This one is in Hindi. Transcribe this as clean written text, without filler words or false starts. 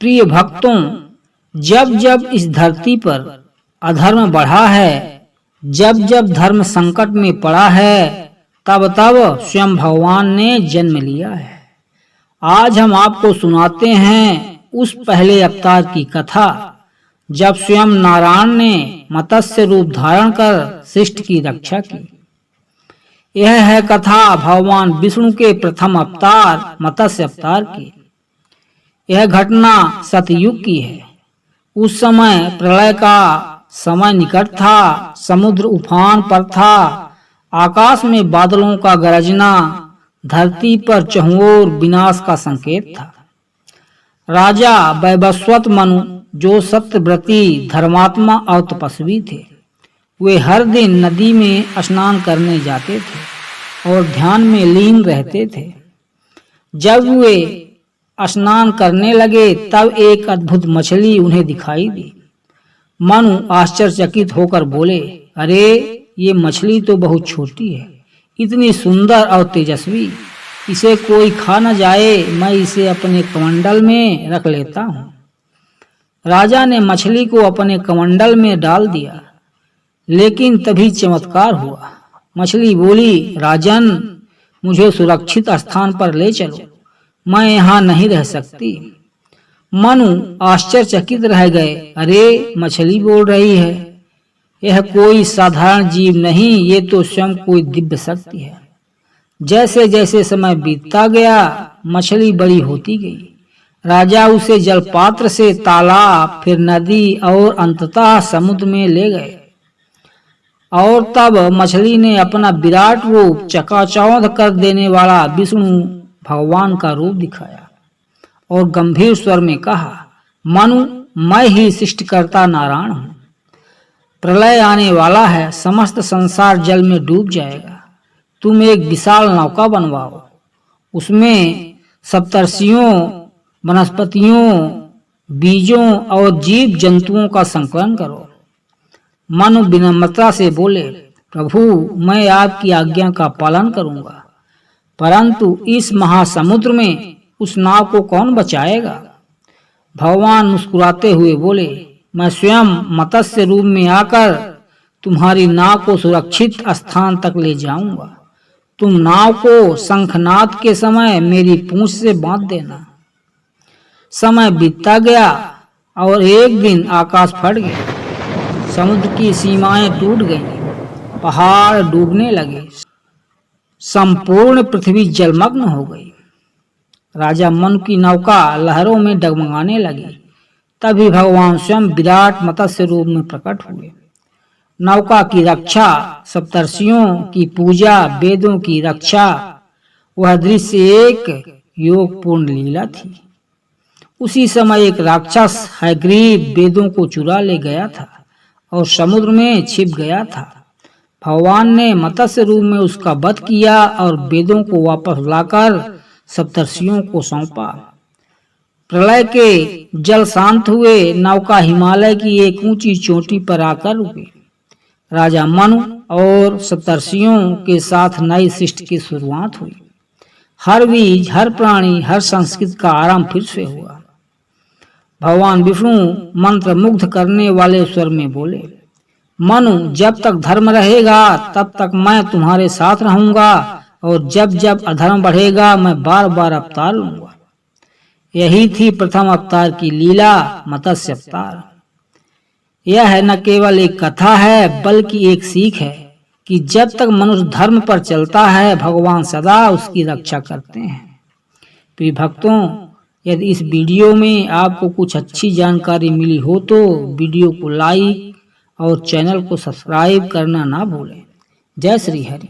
प्रिय भक्तों, जब जब इस धरती पर अधर्म बढ़ा है, जब जब धर्म संकट में पड़ा है, तब तब स्वयं भगवान ने जन्म लिया है। आज हम आपको सुनाते हैं उस पहले अवतार की कथा, जब स्वयं नारायण ने मत्स्य रूप धारण कर सृष्टि की रक्षा की। यह है कथा भगवान विष्णु के प्रथम अवतार मत्स्य अवतार की। यह घटना सतयुग की है। उस समय प्रलय का समय निकट था, समुद्र उफान पर था, आकाश में बादलों का गरजना, धरती पर चहुओर विनाश का संकेत था। राजा वैवस्वत मनु, जो सत्यव्रती धर्मात्मा और तपस्वी थे, वे हर दिन नदी में स्नान करने जाते थे और ध्यान में लीन रहते थे। जब वे स्नान करने लगे तब एक अद्भुत मछली उन्हें दिखाई दी। मनु आश्चर्यचकित होकर बोले, अरे ये मछली तो बहुत छोटी है, इतनी सुंदर और तेजस्वी, इसे कोई खा न जाए, मैं इसे अपने कमंडल में रख लेता हूँ। राजा ने मछली को अपने कमंडल में डाल दिया, लेकिन तभी चमत्कार हुआ। मछली बोली, राजन, मुझे सुरक्षित स्थान पर ले चलो, मैं यहाँ नहीं रह सकती। मनु आश्चर्यचकित रह गए। अरे, मछली बोल रही है, यह कोई साधारण जीव नहीं, ये तो स्वयं कोई दिव्य शक्ति है। जैसे जैसे समय बीतता गया, मछली बड़ी होती गई। राजा उसे जलपात्र से तालाब, फिर नदी और अंततः समुद्र में ले गए। और तब मछली ने अपना विराट रूप चकाचौंध कर देने वाला विष्णु भगवान का रूप दिखाया और गंभीर स्वर में कहा, मनु, मैं ही सृष्टिकर्ता नारायण हूँ। प्रलय आने वाला है, समस्त संसार जल में डूब जाएगा। तुम एक विशाल नौका बनवाओ, उसमें सप्तर्षियों, वनस्पतियों, बीजों और जीव जंतुओं का संकलन करो। मनु विनम्रता से बोले, प्रभु, मैं आपकी आज्ञा का पालन करूंगा, परंतु इस महासमुद्र में उस नाव को कौन बचाएगा? भगवान मुस्कुराते हुए बोले, मैं स्वयं मत्स्य रूप में आकर तुम्हारी नाव को सुरक्षित स्थान तक ले जाऊंगा। तुम नाव को शंखनाद के समय मेरी पूंछ से बांध देना। समय बीतता गया और एक दिन आकाश फट गया, समुद्र की सीमाएं टूट गईं, पहाड़ डूबने लगे, संपूर्ण पृथ्वी जलमग्न हो गई। राजा मनु की नौका लहरों में डगमगाने लगी। तभी भगवान स्वयं विराट मत्स्य रूप में प्रकट हुए। नौका की रक्षा, सप्तर्षियों की पूजा, वेदों की रक्षा, वह दृश्य एक योगपूर्ण लीला थी। उसी समय एक राक्षस हयग्रीव वेदों को चुरा ले गया था और समुद्र में छिप गया था। भगवान ने मत्स्य रूप में उसका वध किया और वेदों को वापस लाकर सप्तर्षियों को सौंपा। प्रलय के जल शांत हुए, नौका हिमालय की एक ऊंची चोटी पर आकर रुकी। राजा मनु और सप्तर्षियों के साथ नई सृष्टि की शुरुआत हुई। हर बीज, हर प्राणी, हर संस्कृति का आरंभ फिर से हुआ। भगवान विष्णु मंत्र मुग्ध करने वाले स्वर में बोले, मनु, जब तक धर्म रहेगा तब तक मैं तुम्हारे साथ रहूंगा, और जब जब अधर्म बढ़ेगा मैं बार बार अवतार लूंगा। यही थी प्रथम अवतार की लीला, मत्स्य अवतार। यह न केवल एक कथा है, बल्कि एक सीख है कि जब तक मनुष्य धर्म पर चलता है, भगवान सदा उसकी रक्षा करते हैं। प्रिय भक्तों, यदि इस वीडियो में आपको कुछ अच्छी जानकारी मिली हो तो वीडियो को लाइक और चैनल को सब्सक्राइब करना ना भूलें। जय श्री हरि।